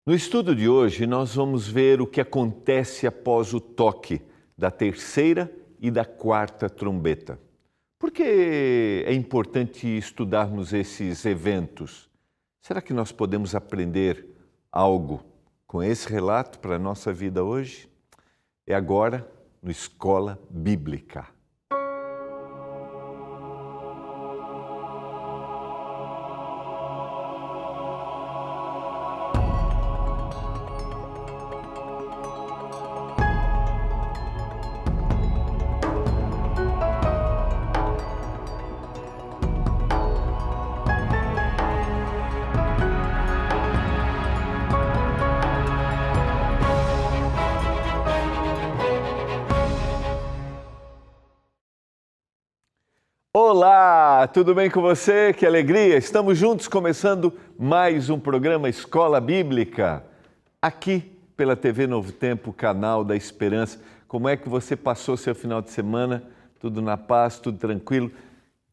No estudo de hoje, nós vamos ver o que acontece após o toque da terceira e da quarta trombeta. Por que é importante estudarmos esses eventos? Será que nós podemos aprender algo com esse relato para a nossa vida hoje? É agora no Escola Bíblica. Olá, tudo bem com você? Que alegria! Estamos juntos começando mais um programa Escola Bíblica, aqui pela TV Novo Tempo, canal da Esperança. Como é que você passou seu final de semana? Tudo na paz, tudo tranquilo?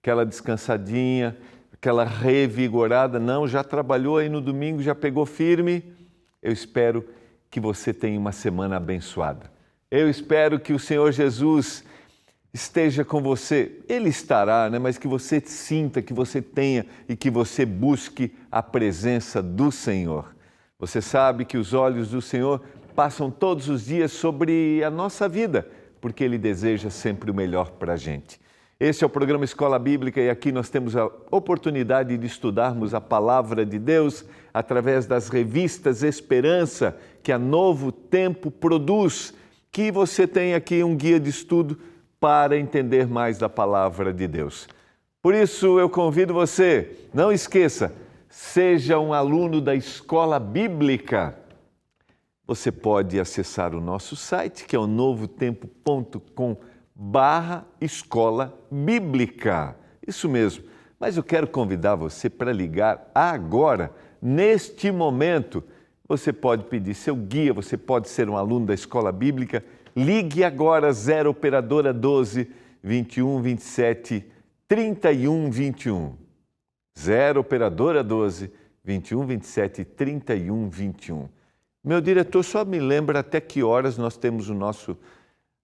Aquela descansadinha, aquela revigorada? Não, já trabalhou aí no domingo, já pegou firme? Eu espero que você tenha uma semana abençoada. Eu espero que o Senhor Jesus esteja com você. Ele estará, né? Mas que você sinta, que você tenha e que você busque a presença do Senhor. Você sabe que os olhos do Senhor passam todos os dias sobre a nossa vida, porque Ele deseja sempre o melhor para a gente. Este é o programa Escola Bíblica e aqui nós temos a oportunidade de estudarmos a Palavra de Deus através das revistas Esperança, que a Novo Tempo produz, que você tem aqui um guia de estudo para entender mais da Palavra de Deus. Por isso eu convido você, não esqueça, seja um aluno da Escola Bíblica. Você pode acessar o nosso site, que é o novotempo.com/escola bíblica. Isso mesmo, mas eu quero convidar você para ligar agora, neste momento. Você pode pedir seu guia, você pode ser um aluno da Escola Bíblica. Ligue agora, 0 operadora 12 21 27 31 21. 0 operadora 12 21 27 31 21. Meu diretor só me lembra até que horas nós temos o nosso...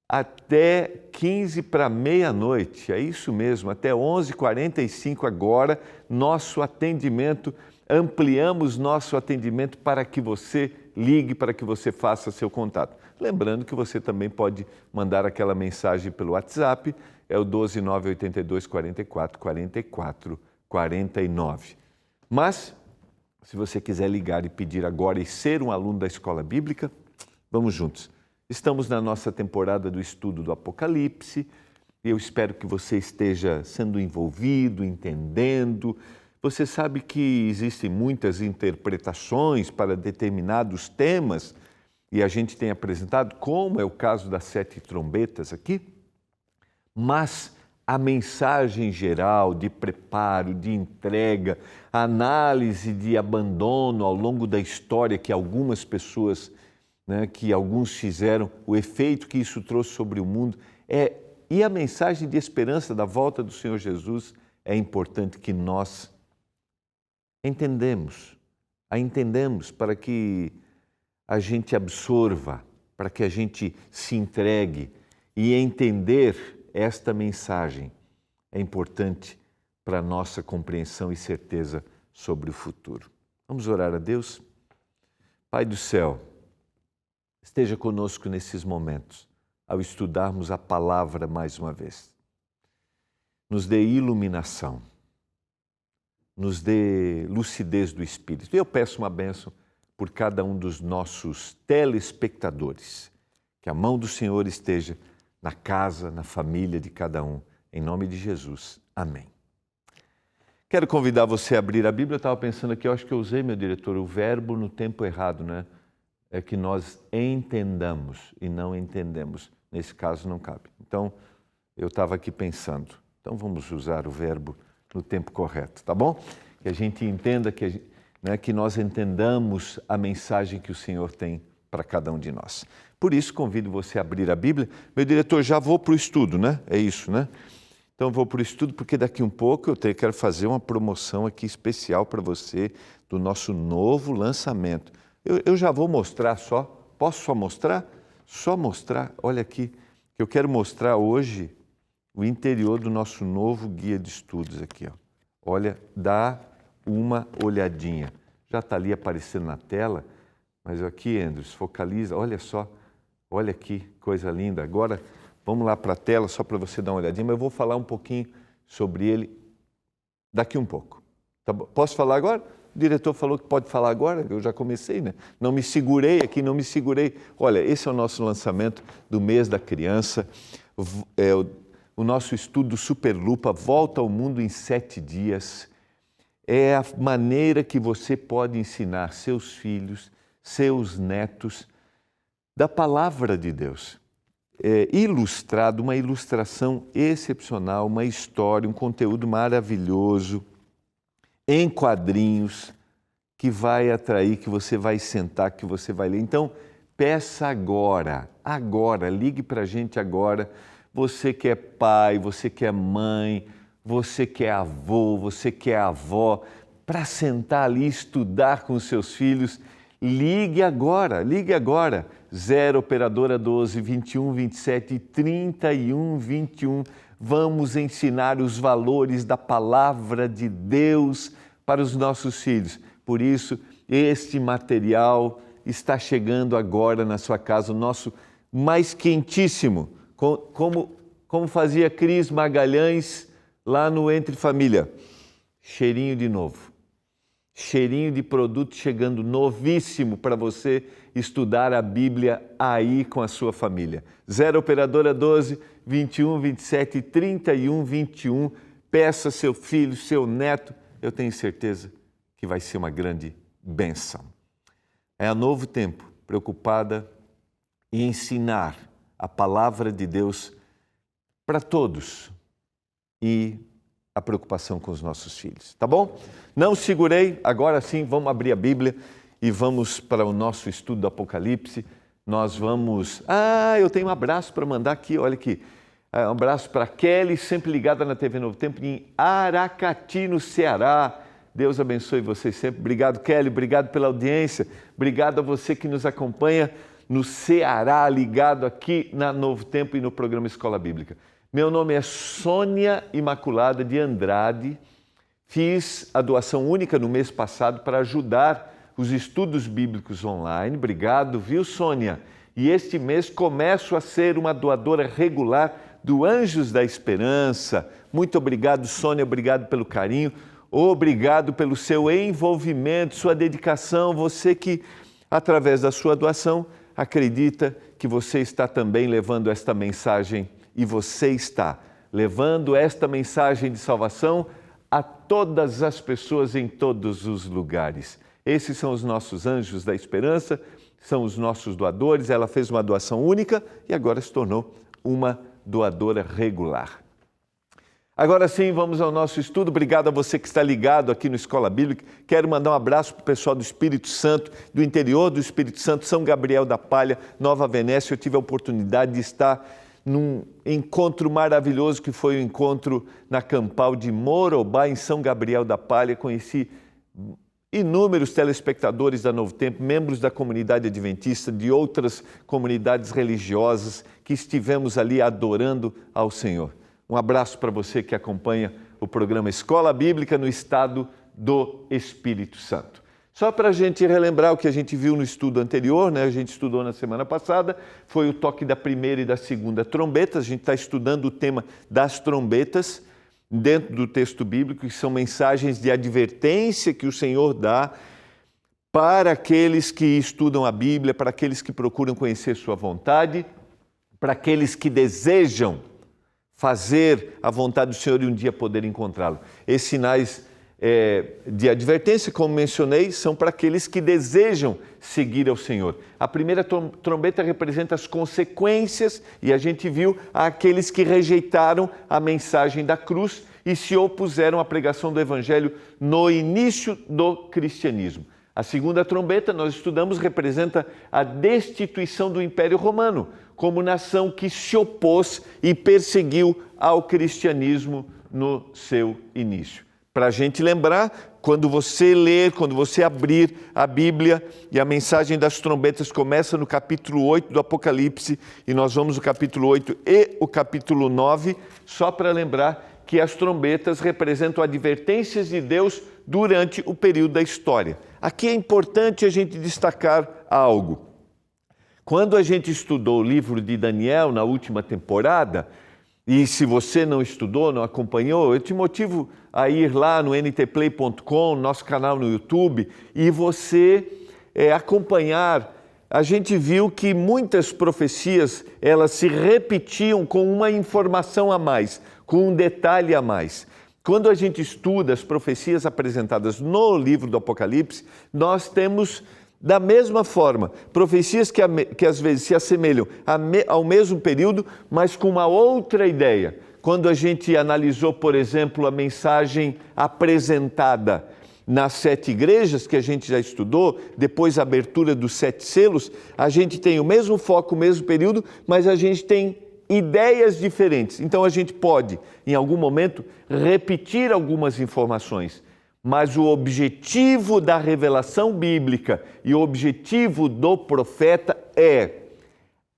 Até 15 para meia-noite, é isso mesmo, até 11h45 agora, nosso atendimento, ampliamos nosso atendimento para que você ligue, para que você faça seu contato. Lembrando que você também pode mandar aquela mensagem pelo WhatsApp, é o 12982 44 44 49. Mas, se você quiser ligar e pedir agora e ser um aluno da Escola Bíblica, vamos juntos. Estamos na nossa temporada do estudo do Apocalipse e eu espero que você esteja sendo envolvido, entendendo. Você sabe que existem muitas interpretações para determinados temas e a gente tem apresentado, como é o caso das 7 trombetas aqui, mas a mensagem geral de preparo, de entrega, a análise de abandono ao longo da história que algumas pessoas, que alguns fizeram, o efeito que isso trouxe sobre o mundo, e a mensagem de esperança da volta do Senhor Jesus, é importante que nós entendemos para que a gente absorva, para que a gente se entregue e entender esta mensagem é importante para a nossa compreensão e certeza sobre o futuro. Vamos orar a Deus? Pai do céu, esteja conosco nesses momentos, ao estudarmos a palavra mais uma vez. Nos dê iluminação, nos dê lucidez do Espírito. Eu peço uma bênção por cada um dos nossos telespectadores. Que a mão do Senhor esteja na casa, na família de cada um. Em nome de Jesus. Amém. Quero convidar você a abrir a Bíblia. Eu estava pensando aqui, eu acho que eu usei, meu diretor, o verbo no tempo errado, né? É que nós entendamos e não entendemos. Nesse caso não cabe. Então, eu estava aqui pensando. Então, vamos usar o verbo no tempo correto, tá bom? Que a gente entenda, que nós entendamos a mensagem que o Senhor tem para cada um de nós. Por isso, convido você a abrir a Bíblia. Meu diretor, já vou para o estudo, né? É isso, né? Então, vou para o estudo, porque daqui um pouco eu quero fazer uma promoção aqui especial para você do nosso novo lançamento. Eu já vou mostrar só. Posso só mostrar? Só mostrar. Olha aqui, que eu quero mostrar hoje o interior do nosso novo guia de estudos aqui. Ó. Olha, dá uma olhadinha. Já está ali aparecendo na tela, mas aqui, Andrews, focaliza. Olha só, olha aqui, coisa linda. Agora, vamos lá para a tela, só para você dar uma olhadinha, mas eu vou falar um pouquinho sobre ele daqui um pouco. Tá bom? Posso falar agora? O diretor falou que pode falar agora, eu já comecei, né? Não me segurei aqui, não me segurei. Olha, esse é o nosso lançamento do mês da criança. O nosso estudo Superlupa, Volta ao Mundo em 7 dias. É a maneira que você pode ensinar seus filhos, seus netos, da palavra de Deus. Ilustrado, uma ilustração excepcional, uma história, um conteúdo maravilhoso, em quadrinhos, que vai atrair, que você vai sentar, que você vai ler. Então, peça agora, ligue para a gente agora. Você que é pai, você que é mãe, você que é avô, você que é avó, para sentar ali e estudar com os seus filhos, ligue agora. 0 operadora 12 21 27 31 21. Vamos ensinar os valores da palavra de Deus para os nossos filhos. Por isso, este material está chegando agora na sua casa, o nosso mais quentíssimo, como fazia Cris Magalhães lá no Entre Família. Cheirinho de novo. Cheirinho de produto chegando novíssimo para você estudar a Bíblia aí com a sua família. 0 operadora 12 21 27 31 21. Peça seu filho, seu neto. Eu tenho certeza que vai ser uma grande bênção. É a Novo Tempo, preocupada em ensinar a palavra de Deus para todos e a preocupação com os nossos filhos, tá bom? Não segurei, agora sim, vamos abrir a Bíblia e vamos para o nosso estudo do Apocalipse. Nós vamos... eu tenho um abraço para mandar aqui, olha aqui. Um abraço para Kelly, sempre ligada na TV Novo Tempo, em Aracati, no Ceará. Deus abençoe vocês sempre. Obrigado, Kelly, obrigado pela audiência. Obrigado a você que nos acompanha no Ceará, ligado aqui na Novo Tempo e no programa Escola Bíblica. Meu nome é Sônia Imaculada de Andrade. Fiz a doação única no mês passado para ajudar os estudos bíblicos online. Obrigado, viu, Sônia? E este mês começo a ser uma doadora regular do Anjos da Esperança. Muito obrigado, Sônia, obrigado pelo carinho, obrigado pelo seu envolvimento, sua dedicação. Você que, através da sua doação, acredita que você está também levando esta mensagem. E você está levando esta mensagem de salvação a todas as pessoas em todos os lugares. Esses são os nossos Anjos da Esperança, são os nossos doadores. Ela fez uma doação única e agora se tornou uma doadora regular. Agora sim, vamos ao nosso estudo. Obrigado a você que está ligado aqui no Escola Bíblica. Quero mandar um abraço para o pessoal do Espírito Santo, do interior do Espírito Santo, São Gabriel da Palha, Nova Venécia. Eu tive a oportunidade de estar num encontro maravilhoso que foi o encontro na Campal de Morobá, em São Gabriel da Palha. Conheci inúmeros telespectadores da Novo Tempo, membros da comunidade adventista, de outras comunidades religiosas que estivemos ali adorando ao Senhor. Um abraço para você que acompanha o programa Escola Bíblica no estado do Espírito Santo. Só para a gente relembrar o que a gente viu no estudo anterior, né? A gente estudou na semana passada, foi o toque da primeira e da segunda trombetas. A gente está estudando o tema das trombetas dentro do texto bíblico, que são mensagens de advertência que o Senhor dá para aqueles que estudam a Bíblia, para aqueles que procuram conhecer sua vontade, para aqueles que desejam fazer a vontade do Senhor e um dia poder encontrá-lo. Esses sinais de advertência, como mencionei, são para aqueles que desejam seguir ao Senhor. A primeira trombeta representa as consequências, e a gente viu aqueles que rejeitaram a mensagem da cruz e se opuseram à pregação do Evangelho no início do cristianismo. A segunda trombeta, nós estudamos, representa a destituição do Império Romano, como nação que se opôs e perseguiu ao cristianismo no seu início. Para a gente lembrar, quando você ler, quando você abrir a Bíblia, e a mensagem das trombetas começa no capítulo 8 do Apocalipse, e nós vamos no capítulo 8 e o capítulo 9, só para lembrar que as trombetas representam advertências de Deus durante o período da história. Aqui é importante a gente destacar algo. Quando a gente estudou o livro de Daniel na última temporada, e se você não estudou, não acompanhou, eu te motivo a ir lá no ntplay.com, nosso canal no YouTube, e você acompanhar. A gente viu que muitas profecias, elas se repetiam com uma informação a mais, com um detalhe a mais. Quando a gente estuda as profecias apresentadas no livro do Apocalipse, nós temos, da mesma forma, profecias que às vezes se assemelham ao mesmo período, mas com uma outra ideia. Quando a gente analisou, por exemplo, a mensagem apresentada nas 7 igrejas, que a gente já estudou, depois a abertura dos 7 selos, a gente tem o mesmo foco, o mesmo período, mas a gente tem ideias diferentes. Então a gente pode, em algum momento, repetir algumas informações. Mas o objetivo da revelação bíblica e o objetivo do profeta é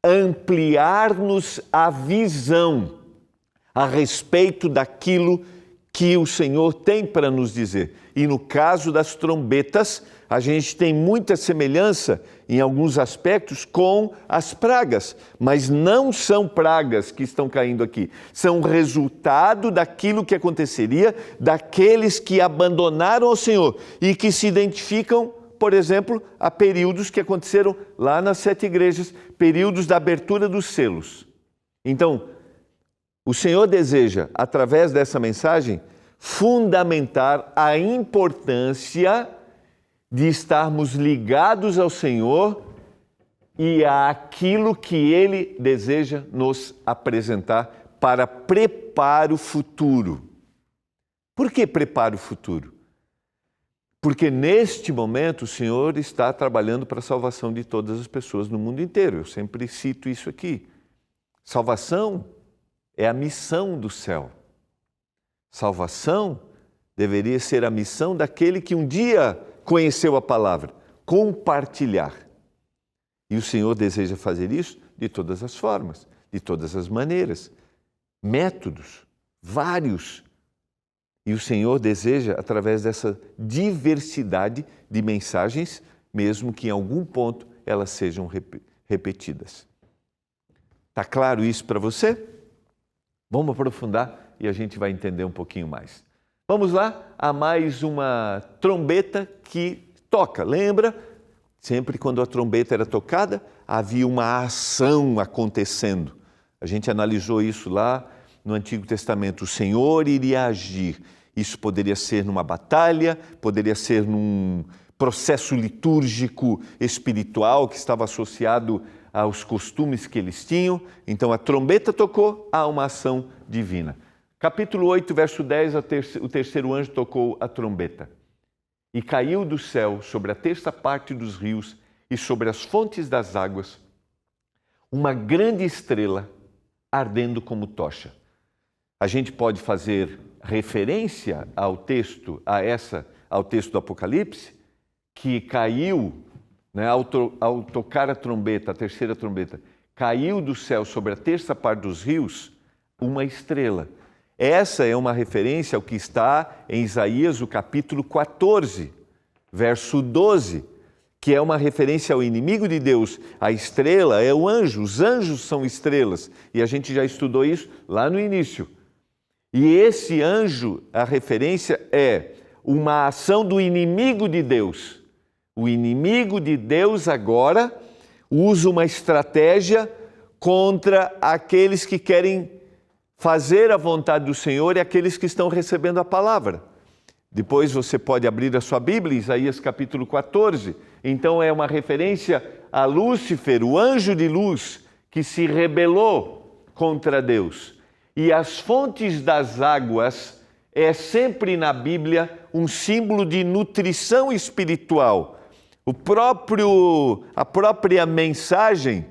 ampliar-nos a visão a respeito daquilo que o Senhor tem para nos dizer. E no caso das trombetas, a gente tem muita semelhança em alguns aspectos com as pragas, mas não são pragas que estão caindo aqui, são resultado daquilo que aconteceria daqueles que abandonaram o Senhor e que se identificam, por exemplo, a períodos que aconteceram lá nas 7 igrejas, períodos da abertura dos selos. Então, o Senhor deseja, através dessa mensagem, fundamentar a importância de estarmos ligados ao Senhor e àquilo que Ele deseja nos apresentar para preparar o futuro. Por que preparar o futuro? Porque neste momento o Senhor está trabalhando para a salvação de todas as pessoas no mundo inteiro. Eu sempre cito isso aqui. Salvação é a missão do céu. Salvação deveria ser a missão daquele que um dia conheceu a palavra, compartilhar. E o Senhor deseja fazer isso de todas as formas, de todas as maneiras, métodos, vários. E o Senhor deseja, através dessa diversidade de mensagens, mesmo que em algum ponto elas sejam repetidas. Está claro isso para você? Vamos aprofundar e a gente vai entender um pouquinho mais. Vamos lá a mais uma trombeta que toca. Lembra? Sempre quando a trombeta era tocada, havia uma ação acontecendo. A gente analisou isso lá no Antigo Testamento. O Senhor iria agir. Isso poderia ser numa batalha, poderia ser num processo litúrgico espiritual que estava associado aos costumes que eles tinham. Então a trombeta tocou, há uma ação divina. Capítulo 8, verso 10, o terceiro anjo tocou a trombeta. E caiu do céu sobre a terça parte dos rios e sobre as fontes das águas uma grande estrela ardendo como tocha. A gente pode fazer referência ao texto, ao texto do Apocalipse, que caiu, né, ao tocar a trombeta, a terceira trombeta, caiu do céu sobre a terça parte dos rios uma estrela. Essa é uma referência ao que está em Isaías, o capítulo 14, verso 12, que é uma referência ao inimigo de Deus. A estrela é o anjo, os anjos são estrelas, e a gente já estudou isso lá no início. E esse anjo, a referência é uma ação do inimigo de Deus. O inimigo de Deus agora usa uma estratégia contra aqueles que querem fazer a vontade do Senhor e aqueles que estão recebendo a palavra. Depois você pode abrir a sua Bíblia, Isaías capítulo 14. Então é uma referência a Lúcifer, o anjo de luz, que se rebelou contra Deus. E as fontes das águas é sempre na Bíblia um símbolo de nutrição espiritual. A própria mensagem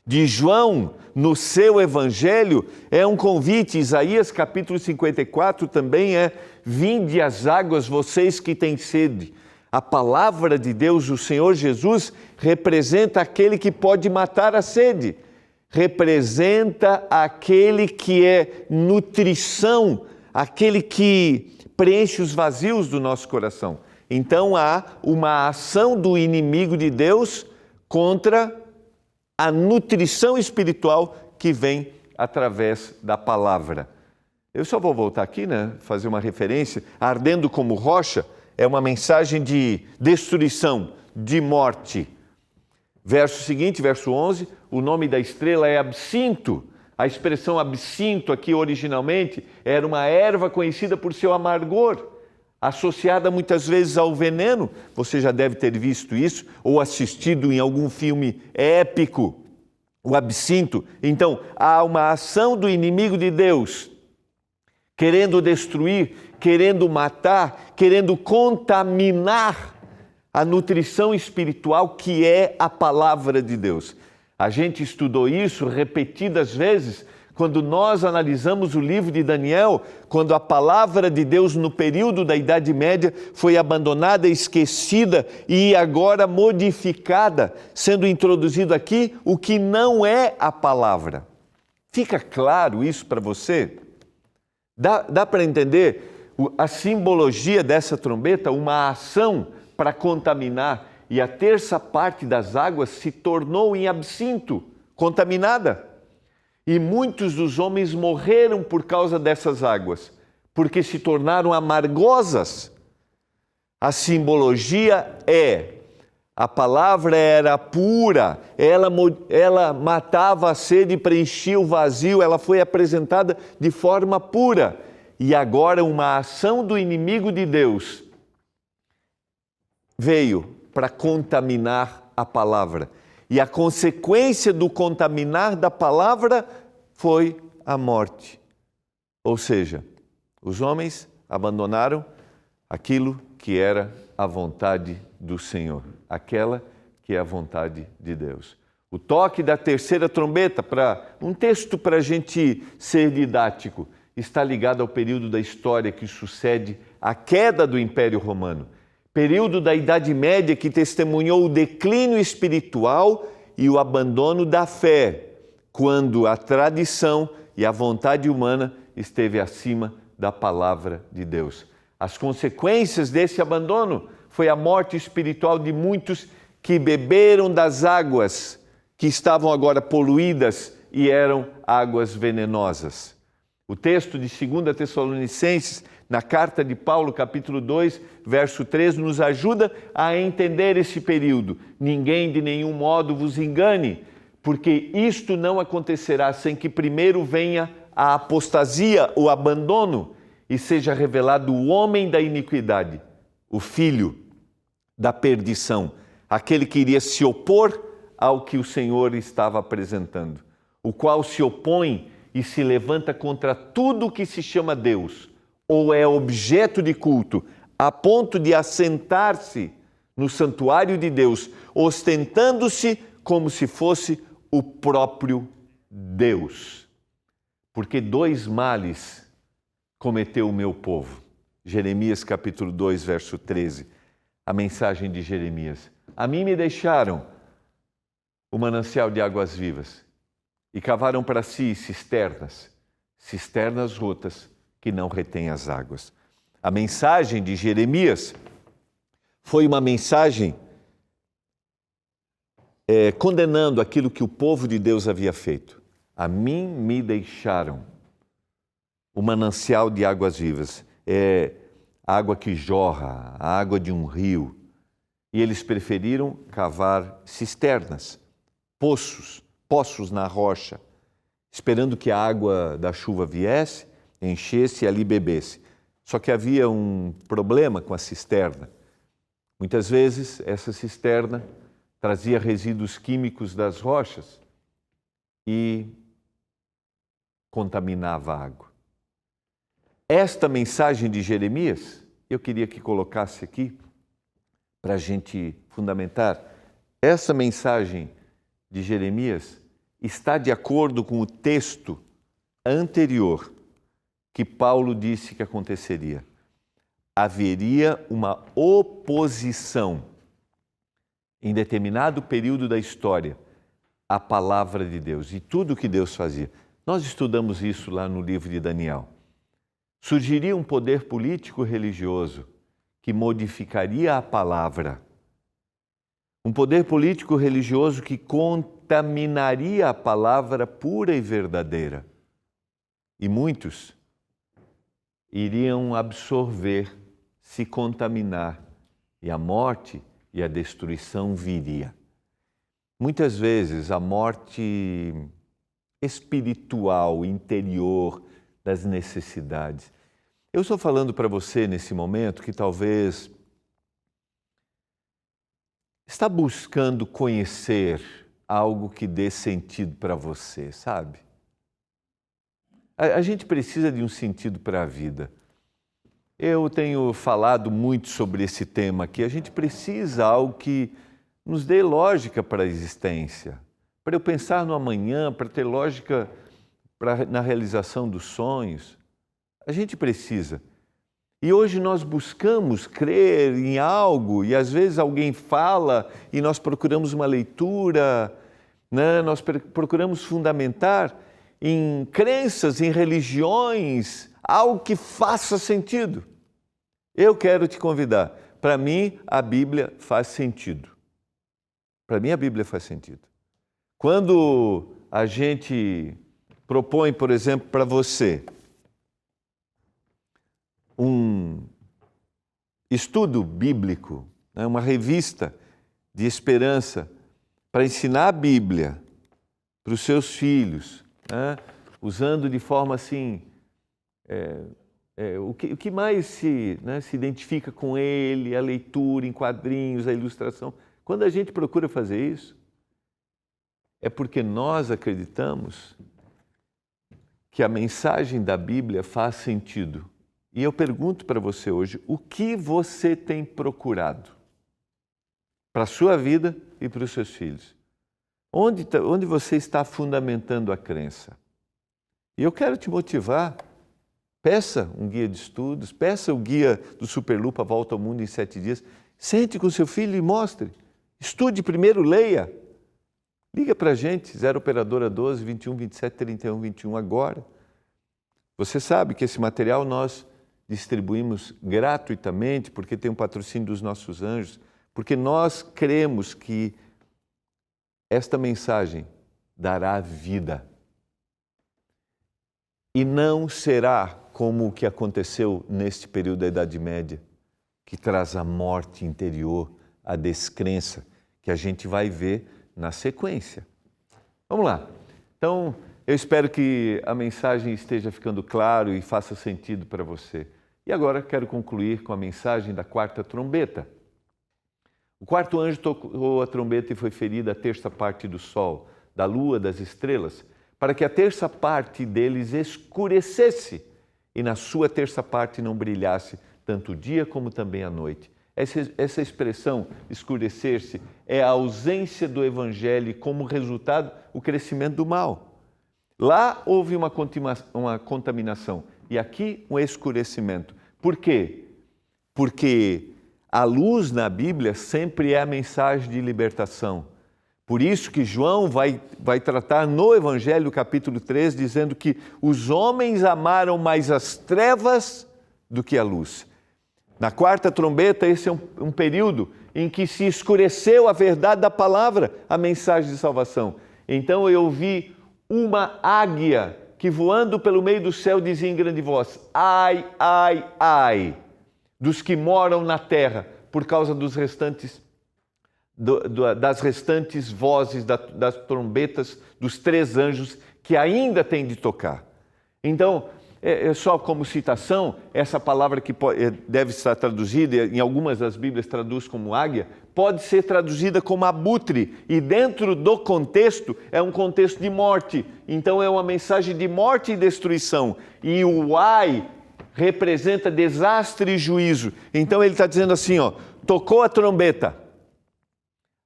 de João no seu evangelho é um convite. Isaías capítulo 54 também é: vinde às águas, vocês que têm sede. A palavra de Deus, o Senhor Jesus, representa aquele que pode matar a sede, representa aquele que é nutrição, aquele que preenche os vazios do nosso coração. Então há uma ação do inimigo de Deus contra a nutrição espiritual que vem através da palavra. Eu só vou voltar aqui, fazer uma referência. Ardendo como rocha é uma mensagem de destruição, de morte. Verso seguinte, verso 11, o nome da estrela é absinto. A expressão absinto aqui originalmente era uma erva conhecida por seu amargor, associada muitas vezes ao veneno. Você já deve ter visto isso ou assistido em algum filme épico, o absinto. Então, há uma ação do inimigo de Deus, querendo destruir, querendo matar, querendo contaminar a nutrição espiritual que é a palavra de Deus. A gente estudou isso repetidas vezes quando nós analisamos o livro de Daniel, quando a palavra de Deus no período da Idade Média foi abandonada, esquecida e agora modificada, sendo introduzido aqui o que não é a palavra. Fica claro isso para você? Dá para entender a simbologia dessa trombeta, uma ação para contaminar, e a terça parte das águas se tornou em absinto, contaminada. E muitos dos homens morreram por causa dessas águas, porque se tornaram amargosas. A simbologia a palavra era pura, ela matava a sede e preenchia o vazio, ela foi apresentada de forma pura. E agora uma ação do inimigo de Deus veio para contaminar a palavra. E a consequência do contaminar da palavra foi a morte. Ou seja, os homens abandonaram aquilo que era a vontade do Senhor, aquela que é a vontade de Deus. O toque da terceira trombeta, um texto para a gente ser didático, está ligado ao período da história que sucede à queda do Império Romano. Período da Idade Média que testemunhou o declínio espiritual e o abandono da fé, quando a tradição e a vontade humana esteve acima da palavra de Deus. As consequências desse abandono foi a morte espiritual de muitos que beberam das águas que estavam agora poluídas e eram águas venenosas. O texto de 2 Tessalonicenses, na carta de Paulo, capítulo 2, verso 3, nos ajuda a entender esse período. Ninguém de nenhum modo vos engane, porque isto não acontecerá sem que primeiro venha a apostasia, o abandono, e seja revelado o homem da iniquidade, o filho da perdição, aquele que iria se opor ao que o Senhor estava apresentando, o qual se opõe e se levanta contra tudo que se chama Deus, ou é objeto de culto, a ponto de assentar-se no santuário de Deus, ostentando-se como se fosse o próprio Deus. Porque 2 males cometeu o meu povo. Jeremias capítulo 2, verso 13. A mensagem de Jeremias. A mim me deixaram o manancial de águas vivas e cavaram para si cisternas rotas que não retêm as águas. A mensagem de Jeremias foi uma mensagem condenando aquilo que o povo de Deus havia feito. A mim me deixaram o manancial de águas vivas. É a água que jorra, a água de um rio. E eles preferiram cavar cisternas, poços na rocha, esperando que a água da chuva viesse, enchesse e ali bebesse. Só que havia um problema com a cisterna. Muitas vezes essa cisterna trazia resíduos químicos das rochas e contaminava a água. Esta mensagem de Jeremias, eu queria que colocasse aqui para a gente fundamentar. Essa mensagem de Jeremias está de acordo com o texto anterior que Paulo disse que aconteceria. Haveria uma oposição em determinado período da história à palavra de Deus e tudo o que Deus fazia. Nós estudamos isso lá no livro de Daniel. Surgiria um poder político religioso que modificaria a palavra. Um poder político religioso que contaminaria a palavra pura e verdadeira. E muitos iriam absorver, se contaminar, e a morte e a destruição viria. Muitas vezes a morte espiritual, interior, das necessidades. Eu estou falando para você nesse momento que talvez está buscando conhecer algo que dê sentido para você, sabe? A gente precisa de um sentido para a vida. Eu tenho falado muito sobre esse tema aqui. A gente precisa de algo que nos dê lógica para a existência. Para eu pensar no amanhã, para ter lógica na realização dos sonhos. A gente precisa. E hoje nós buscamos crer em algo e às vezes alguém fala e nós procuramos uma leitura, né? Nós procuramos fundamentar em crenças, em religiões, algo que faça sentido. Eu quero te convidar. Para mim, a Bíblia faz sentido. Para mim, a Bíblia faz sentido. Quando a gente propõe, por exemplo, para você um estudo bíblico, né, uma revista de esperança para ensinar a Bíblia para os seus filhos, né, usando de forma assim, o que mais se identifica com ele, a leitura em quadrinhos, a ilustração. Quando a gente procura fazer isso, é porque nós acreditamos que a mensagem da Bíblia faz sentido. E eu pergunto para você hoje, o que você tem procurado para a sua vida e para os seus filhos? Onde você está fundamentando a crença? E eu quero te motivar. Peça um guia de estudos, peça o guia do Superlupa Volta ao Mundo em 7 dias. Sente com seu filho e mostre. Estude primeiro, leia. Liga para a gente, 0 Operadora 12 21 27 31 21 agora. Você sabe que esse material nós distribuímos gratuitamente, porque tem um patrocínio dos nossos anjos, porque nós cremos que esta mensagem dará vida. E não será como o que aconteceu neste período da Idade Média, que traz a morte interior, a descrença, que a gente vai ver na sequência. Vamos lá. Então, eu espero que a mensagem esteja ficando claro e faça sentido para você. E agora quero concluir com a mensagem da quarta trombeta. O quarto anjo tocou a trombeta e foi ferida a terça parte do sol, da lua, das estrelas, para que a terça parte deles escurecesse e na sua terça parte não brilhasse tanto o dia como também a noite. Essa expressão, escurecer-se, é a ausência do evangelho e como resultado o crescimento do mal. Lá houve uma contaminação e aqui um escurecimento. Por quê? Porque a luz na Bíblia sempre é a mensagem de libertação. Por isso que João vai tratar no Evangelho, capítulo 3, dizendo que os homens amaram mais as trevas do que a luz. Na quarta trombeta, esse é um período em que se escureceu a verdade da palavra, a mensagem de salvação. Então eu vi uma águia que voando pelo meio do céu dizia em grande voz: ai, ai, ai, dos que moram na terra, por causa dos restantes, das restantes vozes das trombetas dos 3 anjos que ainda têm de tocar. Então, só como citação, essa palavra que deve estar traduzida, em algumas das Bíblias traduz como águia, pode ser traduzida como abutre, e dentro do contexto, é um contexto de morte. Então é uma mensagem de morte e destruição. E o ai representa desastre e juízo. Então ele está dizendo assim, ó, tocou a trombeta.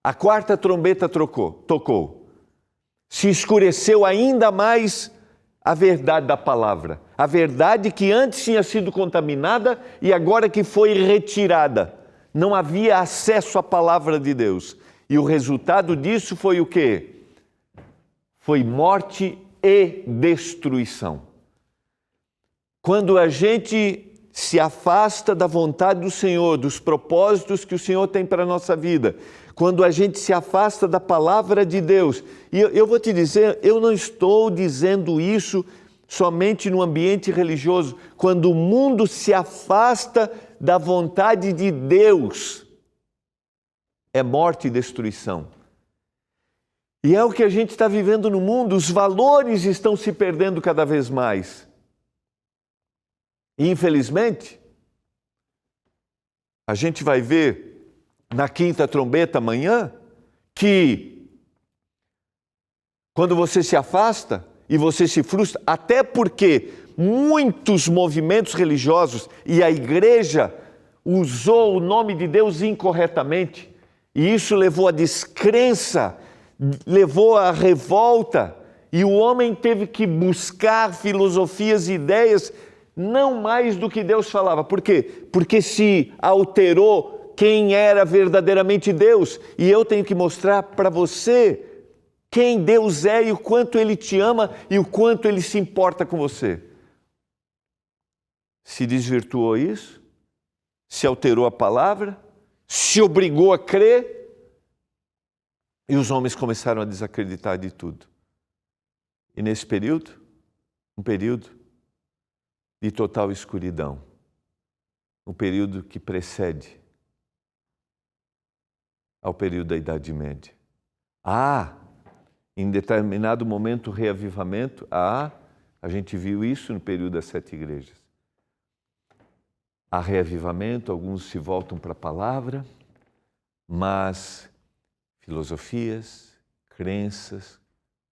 A quarta trombeta tocou. se escureceu ainda mais a verdade da palavra. A verdade que antes tinha sido contaminada e agora que foi retirada. Não havia acesso à palavra de Deus. E o resultado disso foi o quê? Foi morte e destruição. Quando a gente se afasta da vontade do Senhor, dos propósitos que o Senhor tem para a nossa vida, quando a gente se afasta da palavra de Deus, e eu vou te dizer, eu não estou dizendo isso somente no ambiente religioso, quando o mundo se afasta da vontade de Deus, é morte e destruição. E é o que a gente está vivendo no mundo, os valores estão se perdendo cada vez mais. E, infelizmente, a gente vai ver na quinta trombeta amanhã que quando você se afasta e você se frustra, até porque muitos movimentos religiosos e a igreja usou o nome de Deus incorretamente, e isso levou à descrença, levou à revolta, e o homem teve que buscar filosofias e ideias não mais do que Deus falava. Por quê? Porque se alterou quem era verdadeiramente Deus. E eu tenho que mostrar para você quem Deus é e o quanto Ele te ama e o quanto Ele se importa com você. Se desvirtuou isso, se alterou a palavra, se obrigou a crer, e os homens começaram a desacreditar de tudo. E nesse período, um período de total escuridão, um período que precede ao período da Idade Média. Em determinado momento, reavivamento, a gente viu isso no período das 7 igrejas. Há reavivamento, alguns se voltam para a palavra, mas filosofias, crenças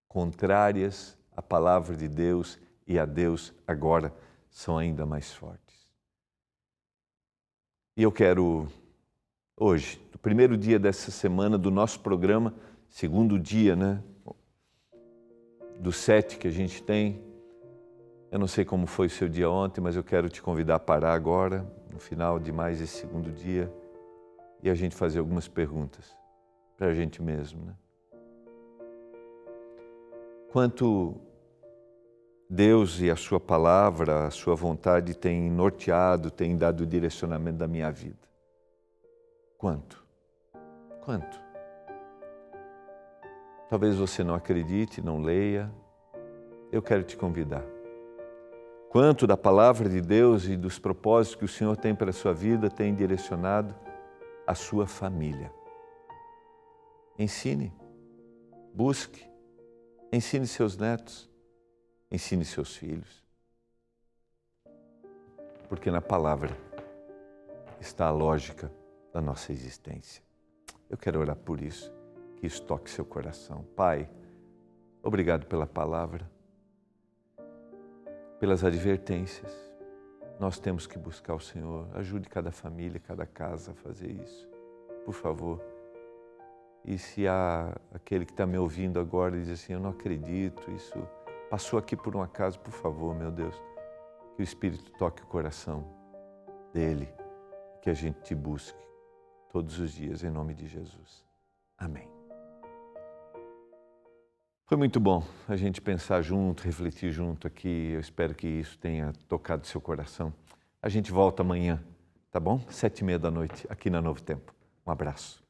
contrárias à palavra de Deus e a Deus agora são ainda mais fortes. E eu quero, hoje, no primeiro dia dessa semana do nosso programa, segundo dia, dos 7 que a gente tem, eu não sei como foi o seu dia ontem, mas eu quero te convidar a parar agora, no final de mais esse segundo dia, e a gente fazer algumas perguntas para a gente mesmo. Quanto Deus e a sua palavra, a sua vontade têm norteado, têm dado o direcionamento da minha vida? Quanto? Talvez você não acredite, não leia. Eu quero te convidar. Quanto da palavra de Deus e dos propósitos que o Senhor tem para a sua vida tem direcionado a sua família? Ensine, busque, ensine seus netos, ensine seus filhos. Porque na palavra está a lógica da nossa existência. Eu quero orar por isso, que isso toque seu coração. Pai, obrigado pela palavra, pelas advertências. Nós temos que buscar o Senhor. Ajude cada família, cada casa a fazer isso, por favor. E se há aquele que está me ouvindo agora e diz assim, eu não acredito, isso passou aqui por um acaso, por favor, meu Deus, que o Espírito toque o coração dele, que a gente te busque todos os dias, em nome de Jesus. Amém. Foi muito bom a gente pensar junto, refletir junto aqui. Eu espero que isso tenha tocado seu coração. A gente volta amanhã, tá bom? 7:30 da noite, aqui na Novo Tempo. Um abraço.